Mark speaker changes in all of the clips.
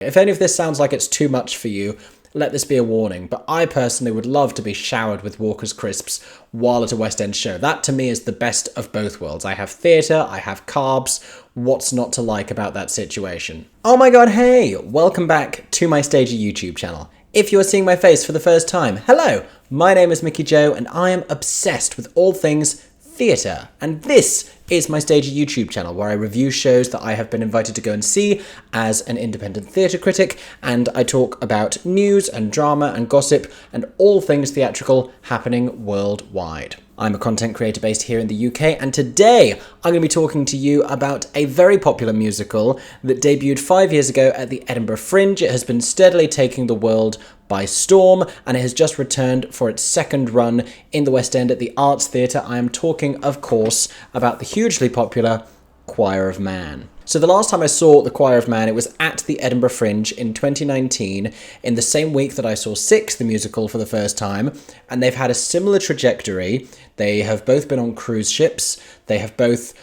Speaker 1: If any of this sounds like it's too much for you, let this be a warning, but I personally would love to be showered with Walker's crisps while at a West End show. That to me is the best of both worlds. I have theatre, I have carbs. What's not to like about that situation? Oh my god, hey! Welcome back to my Stagey YouTube channel. If you are seeing my face for the first time, hello! My name is Mickey Joe and I am obsessed with all things theatre. And this is my Stagey YouTube channel where I review shows that I have been invited to go and see as an independent theatre critic, and I talk about news and drama and gossip and all things theatrical happening worldwide. I'm a content creator based here in the UK, and today I'm going to be talking to you about a very popular musical that debuted 5 years ago at the Edinburgh Fringe. It has been steadily taking the world by storm, and it has just returned for its second run in the West End at the Arts Theatre. I am talking, of course, about the hugely popular Choir of Man. So the last time I saw The Choir of Man, it was at the Edinburgh Fringe in 2019, in the same week that I saw Six, the musical, for the first time, and they've had a similar trajectory. They have both been on cruise ships, they have both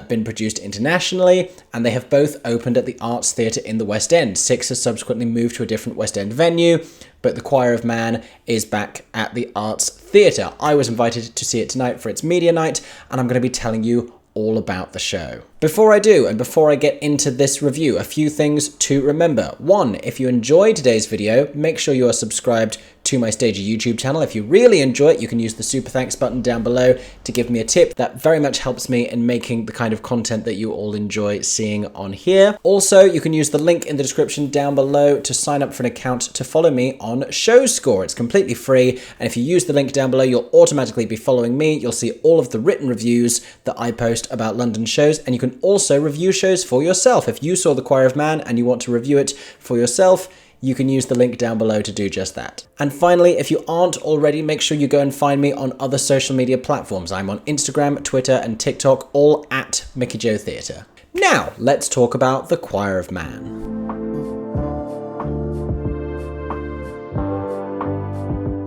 Speaker 1: been produced internationally, and they have both opened at the Arts Theatre in the West End. Six has subsequently moved to a different West End venue, but The Choir of Man is back at the Arts Theatre. I was invited to see it tonight for its media night, and I'm going to be telling you all about the show. Before I do, and before I get into this review, a few things to remember. One, if you enjoyed today's video, make sure you are subscribed to my Stagey YouTube channel. If you really enjoy it, you can use the super thanks button down below to give me a tip. That very much helps me in making the kind of content that you all enjoy seeing on here. Also, you can use the link in the description down below to sign up for an account to follow me on ShowScore. It's completely free, and if you use the link down below, you'll automatically be following me. You'll see all of the written reviews that I post about London shows, and you can also review shows for yourself. If you saw The Choir of Man and you want to review it for yourself, you can use the link down below to do just that. And finally, if you aren't already, make sure you go and find me on other social media platforms. I'm on Instagram, Twitter, and TikTok, all at Mickey Joe Theatre. Now, let's talk about The Choir of Man.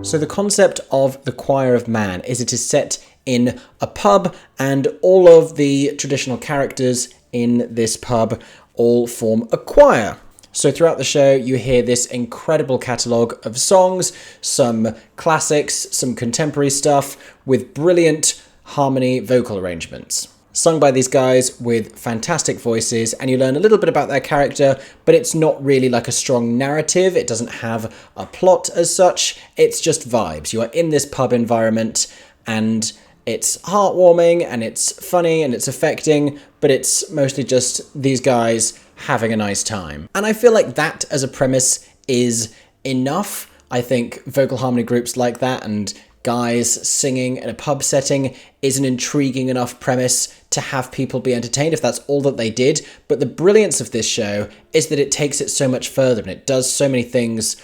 Speaker 1: So the concept of The Choir of Man is it is set in a pub, and all of the traditional characters in this pub all form a choir. So throughout the show, you hear this incredible catalogue of songs, some classics, some contemporary stuff, with brilliant harmony vocal arrangements. Sung by these guys with fantastic voices, and you learn a little bit about their character, but it's not really like a strong narrative. It doesn't have a plot as such. It's just vibes. You are in this pub environment, and it's heartwarming, and it's funny, and it's affecting, but it's mostly just these guys having a nice time. And I feel like that as a premise is enough. I think vocal harmony groups like that and guys singing in a pub setting is an intriguing enough premise to have people be entertained if that's all that they did. But the brilliance of this show is that it takes it so much further, and it does so many things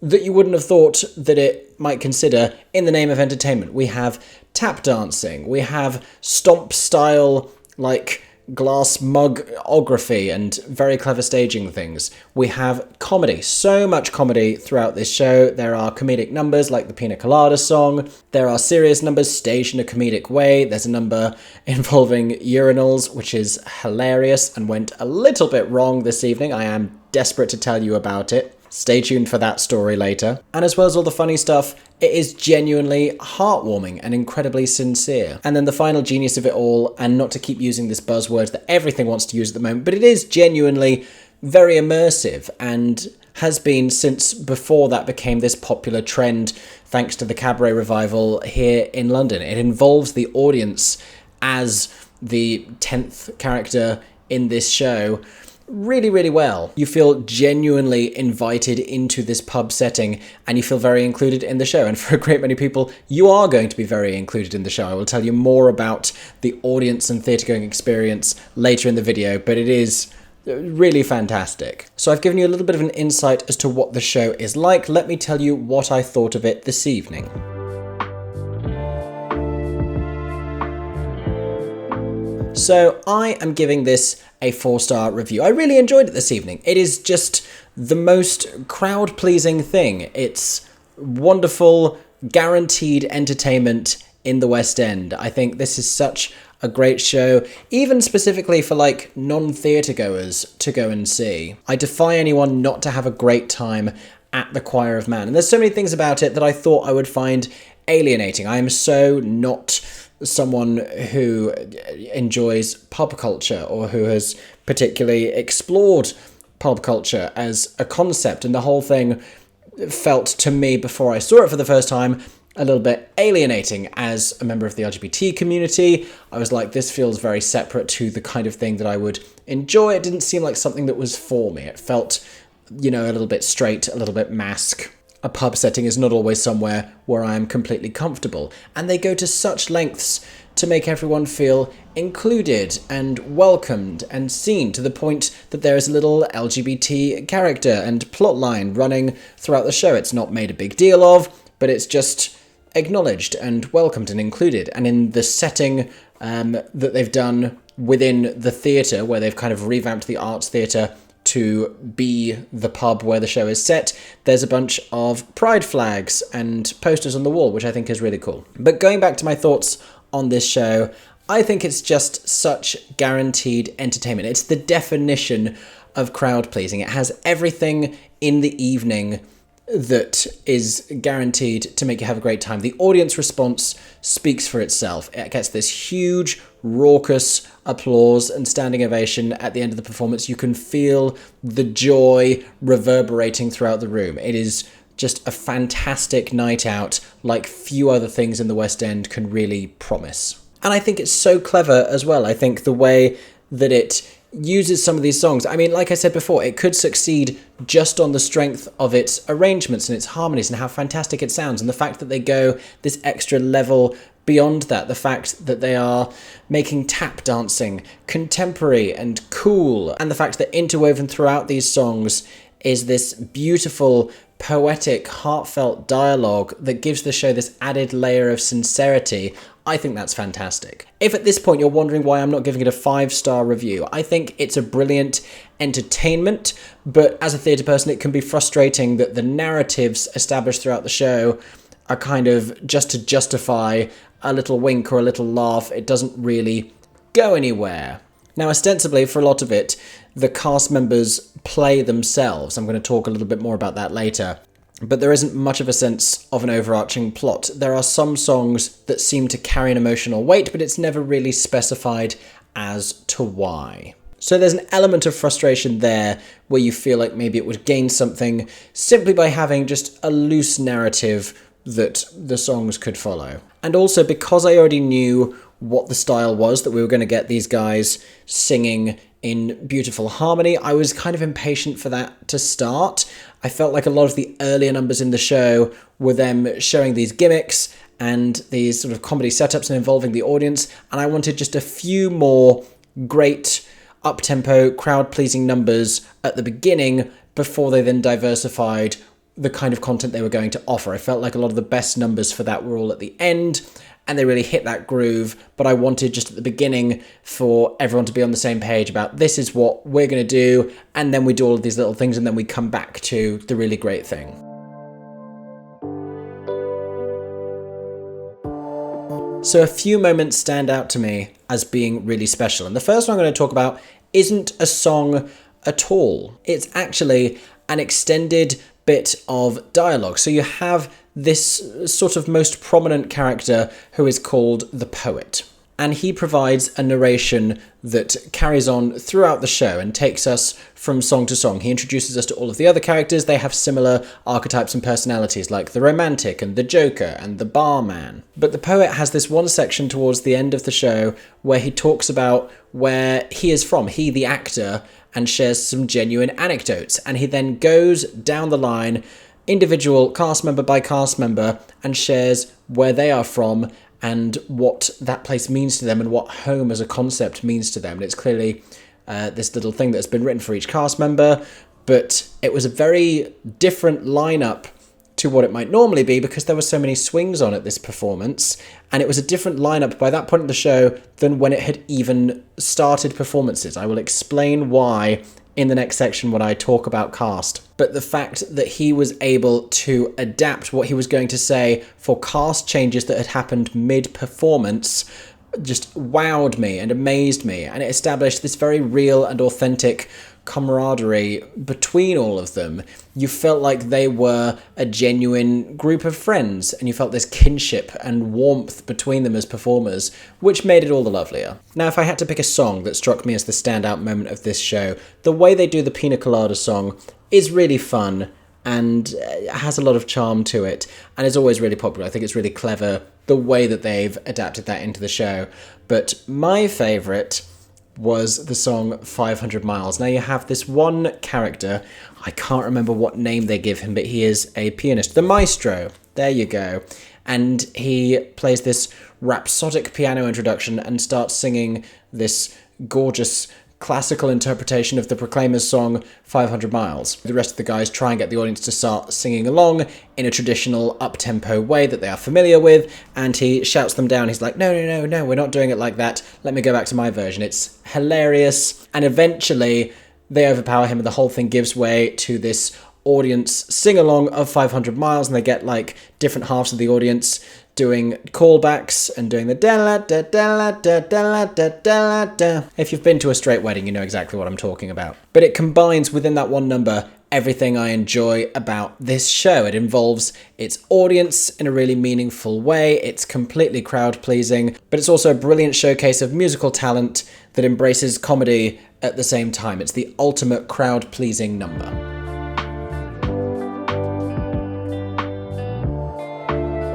Speaker 1: that you wouldn't have thought that it might consider in the name of entertainment. We have tap dancing, we have stomp style, like glass mugography and very clever staging things. We have comedy, so much comedy throughout this show. There are comedic numbers like the Pina Colada song. There are serious numbers staged in a comedic way. There's a number involving urinals, which is hilarious and went a little bit wrong this evening. I am desperate to tell you about it. Stay tuned for that story later. And as well as all the funny stuff, it is genuinely heartwarming and incredibly sincere. And then the final genius of it all, and not to keep using this buzzword that everything wants to use at the moment, but it is genuinely very immersive and has been since before that became this popular trend thanks to the cabaret revival here in London. It involves the audience as the 10th character in this show really, really well. You feel genuinely invited into this pub setting, and you feel very included in the show. And for a great many people, you are going to be very included in the show. I will tell you more about the audience and theatre-going experience later in the video, but it is really fantastic. So I've given you a little bit of an insight as to what the show is like. Let me tell you what I thought of it this evening. So I am giving this a 4-star review. I really enjoyed it this evening. It is just the most crowd-pleasing thing. It's wonderful, guaranteed entertainment in the West End. I think this is such a great show, even specifically for like non-theatre goers to go and see. I defy anyone not to have a great time at the Choir of Man. And there's so many things about it that I thought I would find alienating. I am so not someone who enjoys pub culture or who has particularly explored pub culture as a concept, and the whole thing felt to me before I saw it for the first time a little bit alienating. As a member of the LGBT community, I was like, this feels very separate to the kind of thing that I would enjoy. It didn't seem like something that was for me. It felt, you know, a little bit straight, a little bit mask. A pub setting is not always somewhere where I am completely comfortable, and they go to such lengths to make everyone feel included and welcomed and seen, to the point that there is a little LGBT character and plotline running throughout the show. It's not made a big deal of, but it's just acknowledged and welcomed and included. And in the setting that they've done within the theatre, where they've kind of revamped the arts theatre to be the pub where the show is set, there's a bunch of pride flags and posters on the wall, which I think is really cool. But going back to my thoughts on this show, I think it's just such guaranteed entertainment. It's the definition of crowd pleasing. It has everything in the evening that is guaranteed to make you have a great time. The audience response speaks for itself. It gets this huge, raucous applause and standing ovation at the end of the performance. You can feel the joy reverberating throughout the room. It is just a fantastic night out, like few other things in the West End can really promise. And I think it's so clever as well. I think the way that it uses some of these songs, I mean, like I said before, it could succeed just on the strength of its arrangements and its harmonies and how fantastic it sounds, and the fact that they go this extra level beyond that, the fact that they are making tap dancing contemporary and cool, and the fact that interwoven throughout these songs is this beautiful, poetic, heartfelt dialogue that gives the show this added layer of sincerity. I think that's fantastic. If at this point you're wondering why I'm not giving it a 5-star review, I think it's a brilliant entertainment, but as a theatre person, it can be frustrating that the narratives established throughout the show are kind of just to justify a little wink or a little laugh. It doesn't really go anywhere. Now, ostensibly, for a lot of it, the cast members play themselves. I'm going to talk a little bit more about that later. But there isn't much of a sense of an overarching plot. There are some songs that seem to carry an emotional weight, but it's never really specified as to why. So there's an element of frustration there where you feel like maybe it would gain something simply by having just a loose narrative that the songs could follow. And also, because I already knew what the style was, that we were going to get these guys singing in beautiful harmony, I was kind of impatient for that to start. I felt like a lot of the earlier numbers in the show were them showing these gimmicks and these sort of comedy setups and involving the audience, and I wanted just a few more great up-tempo, crowd-pleasing numbers at the beginning before they then diversified the kind of content they were going to offer. I felt like a lot of the best numbers for that were all at the end, and they really hit that groove, but I wanted just at the beginning for everyone to be on the same page about this is what we're going to do, and then we do all of these little things, and then we come back to the really great thing. So a few moments stand out to me as being really special, and the first one I'm going to talk about isn't a song at all. It's actually an extended bit of dialogue. So you have this sort of most prominent character who is called the poet, and he provides a narration that carries on throughout the show and takes us from song to song. He introduces us to all of the other characters. They have similar archetypes and personalities, like the romantic and the joker and the barman. But the poet has this one section towards the end of the show where he talks about where he is from, he the actor, and shares some genuine anecdotes. And he then goes down the line, individual cast member by cast member, and shares where they are from and what that place means to them and what home as a concept means to them. And it's clearly this little thing that's been written for each cast member, but it was a very different lineup to what it might normally be because there were so many swings on at this performance, and it was a different lineup by that point in the show than when it had even started performances. I will explain why in the next section when I talk about cast. But the fact that he was able to adapt what he was going to say for cast changes that had happened mid-performance just wowed me and amazed me, and it established this very real and authentic camaraderie between all of them. You felt like they were a genuine group of friends, and you felt this kinship and warmth between them as performers, which made it all the lovelier. Now, if I had to pick a song that struck me as the standout moment of this show, the way they do the Pina Colada song is really fun and has a lot of charm to it, and is always really popular. I think it's really clever the way that they've adapted that into the show. But my favourite was the song 500 Miles. Now, you have this one character, I can't remember what name they give him, but he is a pianist, the maestro, there you go, and he plays this rhapsodic piano introduction and starts singing this gorgeous classical interpretation of the Proclaimers' song 500 Miles. The rest of the guys try and get the audience to start singing along in a traditional up-tempo way that they are familiar with, and he shouts them down. He's like, no, we're not doing it like that. Let me go back to my version. It's hilarious, and eventually they overpower him and the whole thing gives way to this audience sing-along of 500 Miles, and they get like different halves of the audience doing callbacks and doing the da da da da da da da da. If you've been to a straight wedding, you know exactly what I'm talking about. But it combines within that one number everything I enjoy about this show. It involves its audience in a really meaningful way. It's completely crowd-pleasing, but it's also a brilliant showcase of musical talent that embraces comedy at the same time. It's the ultimate crowd-pleasing number.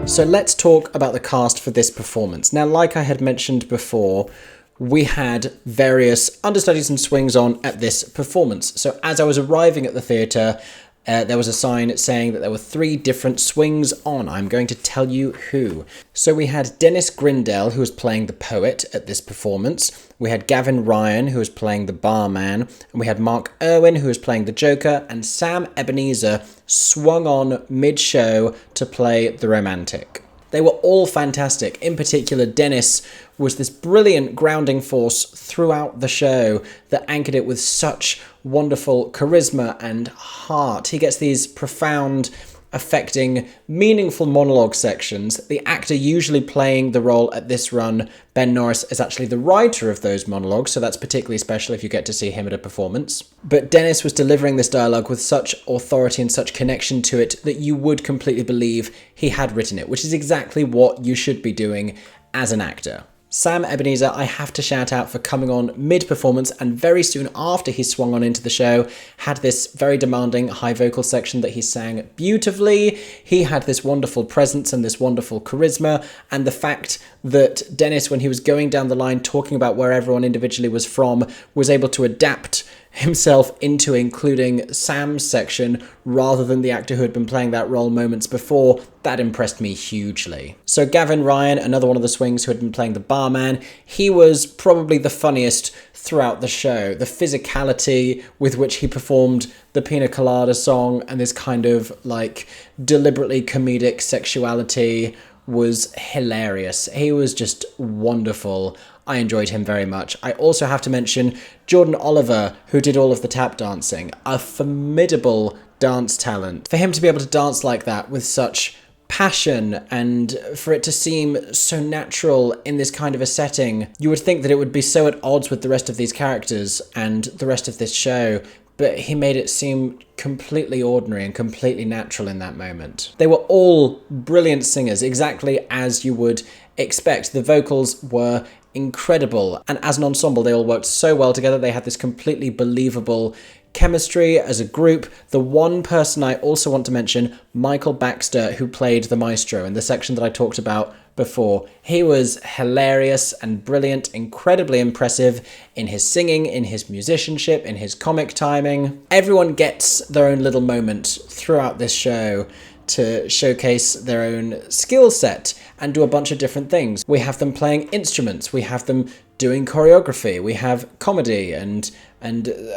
Speaker 1: So let's talk about the cast for this performance. Now, like I had mentioned before, we had various understudies and swings on at this performance. So as I was arriving at the theatre, there was a sign saying that there were 3 different swings on. I'm going to tell you who. So we had Dennis Grindell, who was playing the poet at this performance. We had Gavin Ryan, who was playing the barman. And we had Mark Irwin, who was playing the Joker. And Sam Ebenezer swung on mid-show to play the romantic. They were all fantastic. In particular, Dennis was this brilliant grounding force throughout the show that anchored it with such wonderful charisma and heart. He gets these profound, affecting, meaningful monologue sections. The actor usually playing the role at this run, Ben Norris, is actually the writer of those monologues, so that's particularly special if you get to see him at a performance. But Dennis was delivering this dialogue with such authority and such connection to it that you would completely believe he had written it, which is exactly what you should be doing as an actor. Sam Ebenezer, I have to shout out for coming on mid-performance, and very soon after he swung on into the show, had this very demanding high vocal section that he sang beautifully. He had this wonderful presence and this wonderful charisma, and the fact that Dennis, when he was going down the line talking about where everyone individually was from, was able to adapt himself into including Sam's section rather than the actor who had been playing that role moments before, that impressed me hugely. So Gavin Ryan, another one of the swings who had been playing the barman, he was probably the funniest throughout the show. The physicality with which he performed the Pina Colada song and this kind of like deliberately comedic sexuality was hilarious. He was just wonderful. I enjoyed him very much. I also have to mention Jordan Oliver, who did all of the tap dancing. A formidable dance talent. For him to be able to dance like that with such passion and for it to seem so natural in this kind of a setting, you would think that it would be so at odds with the rest of these characters and the rest of this show, but he made it seem completely ordinary and completely natural in that moment. They were all brilliant singers, exactly as you would expect. The vocals were incredible, and as an ensemble they all worked so well together. They had this completely believable chemistry as a group. The one person I also want to mention, Michael Baxter, who played the maestro in the section that I talked about before. He was hilarious and brilliant, incredibly impressive in his singing, in his musicianship, in his comic timing. Everyone gets their own little moment throughout this show to showcase their own skill set and do a bunch of different things. We have them playing instruments, we have them doing choreography, we have comedy and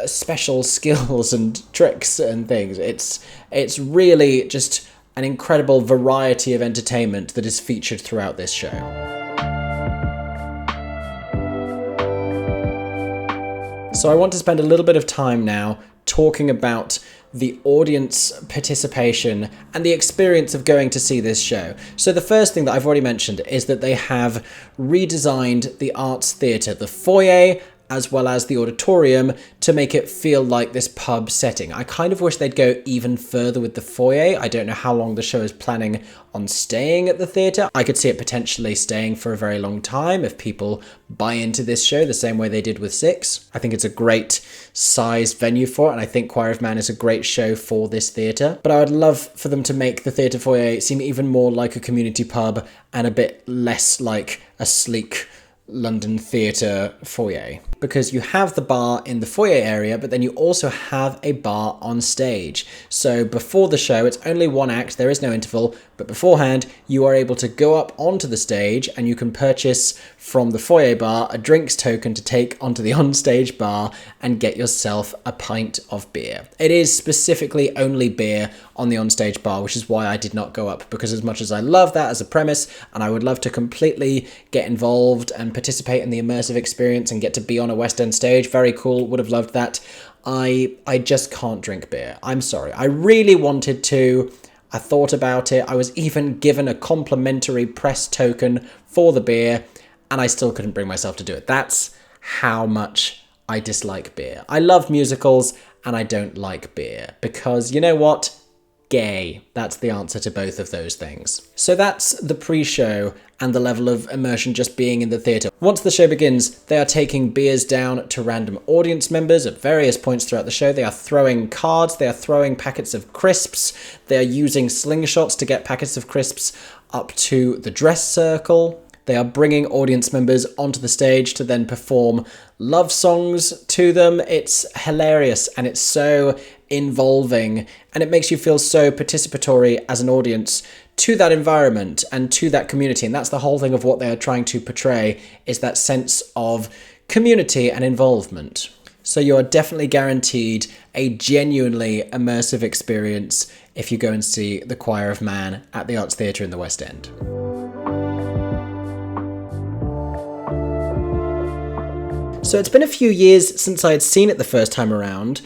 Speaker 1: special skills and tricks and things. It's really just an incredible variety of entertainment that is featured throughout this show. So I want to spend a little bit of time now talking about the audience participation and the experience of going to see this show. So the first thing that I've already mentioned is that they have redesigned the Arts Theatre, the foyer, as well as the auditorium, to make it feel like this pub setting. I kind of wish they'd go even further with the foyer. I don't know how long the show is planning on staying at the theatre. I could see it potentially staying for a very long time if people buy into this show the same way they did with Six. I think it's a great sized venue for it, and I think Choir of Man is a great show for this theatre. But I would love for them to make the theatre foyer seem even more like a community pub and a bit less like a sleek London theatre foyer, because you have the bar in the foyer area, but then you also have a bar on stage. So before the show, it's only one act, there is no interval, but beforehand you are able to go up onto the stage and you can purchase from the foyer bar a drinks token to take onto the onstage bar and get yourself a pint of beer. It is specifically only beer on the onstage bar, which is why I did not go up, because as much as I love that as a premise and I would love to completely get involved and participate in the immersive experience and get to be on a West End stage, very cool, would have loved that, I just can't drink beer. I'm sorry. I really wanted to. I thought about it. I was even given a complimentary press token for the beer, and I still couldn't bring myself to do it. That's how much I dislike beer. I love musicals, and I don't like beer, because you know what? Gay. That's the answer to both of those things. So that's the pre-show and the level of immersion just being in the theatre. Once the show begins, they are taking beers down to random audience members at various points throughout the show. They are throwing cards, they are throwing packets of crisps, they are using slingshots to get packets of crisps up to the dress circle. They are bringing audience members onto the stage to then perform love songs to them. It's hilarious and it's so involving, and it makes you feel so participatory as an audience to that environment and to that community. And that's the whole thing of what they are trying to portray, is that sense of community and involvement. So you are definitely guaranteed a genuinely immersive experience if you go and see The Choir of Man at the Arts Theatre in the West End. So it's been a few years since I had seen it the first time around.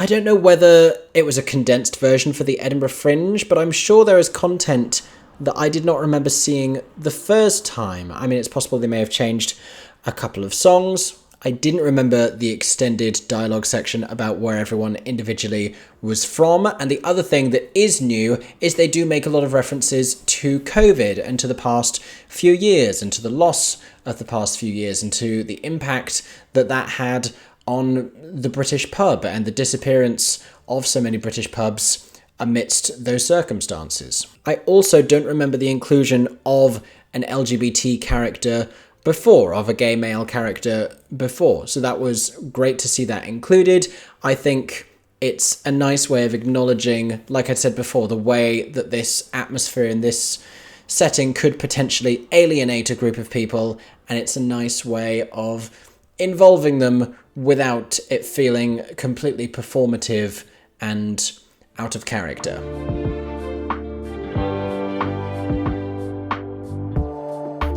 Speaker 1: I don't know whether it was a condensed version for the Edinburgh Fringe, but I'm sure there is content that I did not remember seeing the first time. I mean, it's possible they may have changed a couple of songs. I didn't remember the extended dialogue section about where everyone individually was from. And the other thing that is new is they do make a lot of references to COVID and to the past few years and to the loss of the past few years and to the impact that that had on the British pub and the disappearance of so many British pubs amidst those circumstances. I also don't remember the inclusion of an LGBT character before, of a gay male character before. So that was great to see that included. I think it's a nice way of acknowledging, like I said before, the way that this atmosphere in this setting could potentially alienate a group of people, and it's a nice way of involving them without it feeling completely performative and out of character.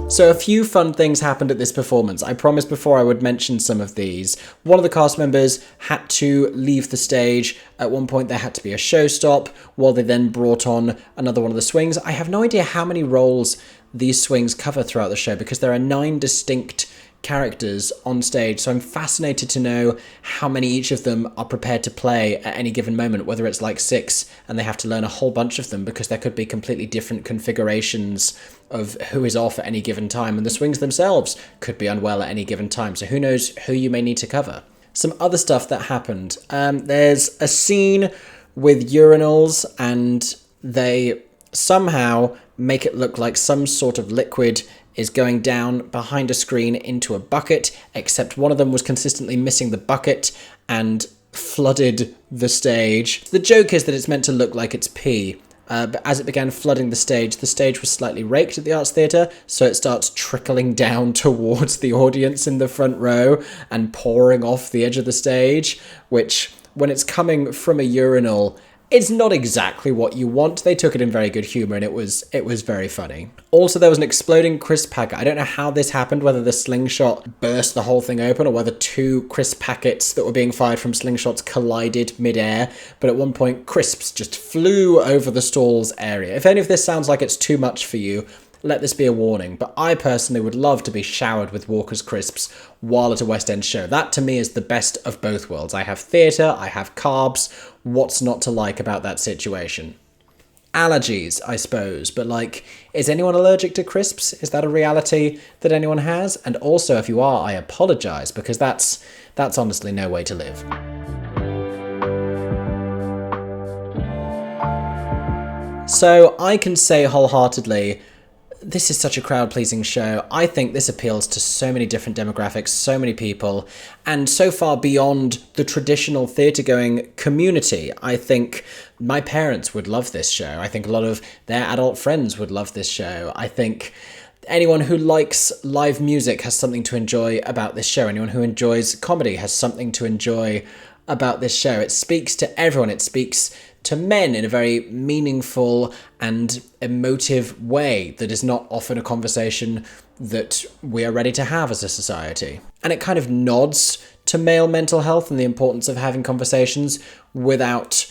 Speaker 1: So a few fun things happened at this performance. I promised before I would mention some of these. One of the cast members had to leave the stage. At one point there had to be a show stop while they then brought on another one of the swings. I have no idea how many roles these swings cover throughout the show, because there are 9 distinct characters on stage, so I'm fascinated to know how many each of them are prepared to play at any given moment, whether it's like 6 and they have to learn a whole bunch of them, because there could be completely different configurations of who is off at any given time, and the swings themselves could be unwell at any given time, so who knows who you may need to cover. Some other stuff that happened, there's a scene with urinals, and they somehow make it look like some sort of liquid is going down behind a screen into a bucket, except one of them was consistently missing the bucket and flooded the stage. The joke is that it's meant to look like it's pee, but as it began flooding the stage was slightly raked at the Arts Theatre, so it starts trickling down towards the audience in the front row and pouring off the edge of the stage, which, when it's coming from a urinal It's not exactly what you want. They took it in very good humour, and it was very funny. Also, there was an exploding crisp packet. I don't know how this happened, whether the slingshot burst the whole thing open or whether two crisp packets that were being fired from slingshots collided mid-air, but at one point crisps just flew over the stalls area. If any of this sounds like it's too much for you, let this be a warning, but I personally would love to be showered with Walker's crisps while at a West End show. That to me is the best of both worlds. I have theatre, I have carbs. What's not to like about that situation? Allergies, I suppose, but like, is anyone allergic to crisps? Is that a reality that anyone has? And also, if you are, I apologise, because that's honestly no way to live. So I can say wholeheartedly, this is such a crowd-pleasing show. I think this appeals to so many different demographics, so many people, and so far beyond the traditional theatre-going community. I think my parents would love this show. I think a lot of their adult friends would love this show. I think anyone who likes live music has something to enjoy about this show. Anyone who enjoys comedy has something to enjoy about this show. It speaks to everyone. It speaks to men in a very meaningful and emotive way that is not often a conversation that we are ready to have as a society. And it kind of nods to male mental health and the importance of having conversations without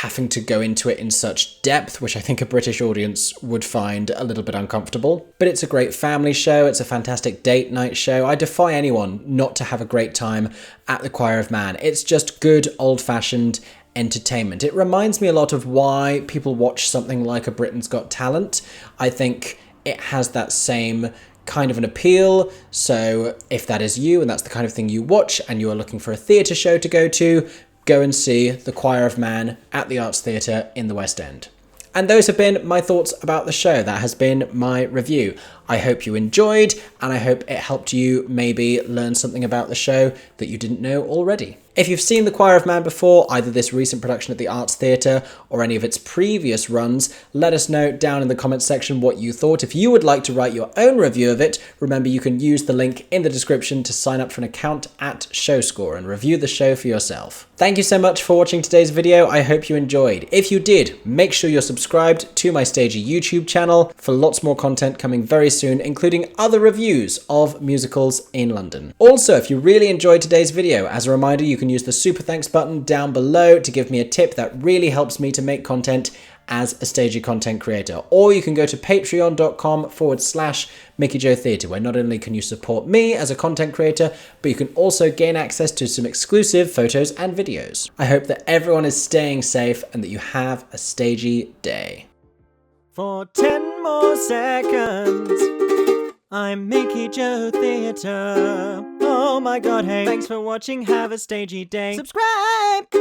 Speaker 1: having to go into it in such depth, which I think a British audience would find a little bit uncomfortable. But it's a great family show. It's a fantastic date night show. I defy anyone not to have a great time at the Choir of Man. It's just good old-fashioned entertainment. It reminds me a lot of why people watch something like a Britain's Got Talent. I think it has that same kind of an appeal. So if that is you and that's the kind of thing you watch and you are looking for a theatre show to go and see The Choir of Man at the Arts Theatre in the West End. And those have been my thoughts about the show. That has been my review. I hope you enjoyed, and I hope it helped you maybe learn something about the show that you didn't know already. If you've seen The Choir of Man before, either this recent production at the Arts Theatre or any of its previous runs, let us know down in the comments section what you thought. If you would like to write your own review of it, remember you can use the link in the description to sign up for an account at ShowScore and review the show for yourself. Thank you so much for watching today's video. I hope you enjoyed. If you did, make sure you're subscribed to my Stagey YouTube channel for lots more content coming very soon, including other reviews of musicals in London. Also, if you really enjoyed today's video, as a reminder, you can use the super thanks button down below to give me a tip. That really helps me to make content as a Stagey content creator. Or you can go to patreon.com/MickeyJoeTheatre, where not only can you support me as a content creator, but you can also gain access to some exclusive photos and videos. I hope that everyone is staying safe and that you have a Stagey day.
Speaker 2: For 10 more seconds, I'm Mickey Joe Theatre. Oh my god, hey, thanks for watching, have a Stagey day. Subscribe!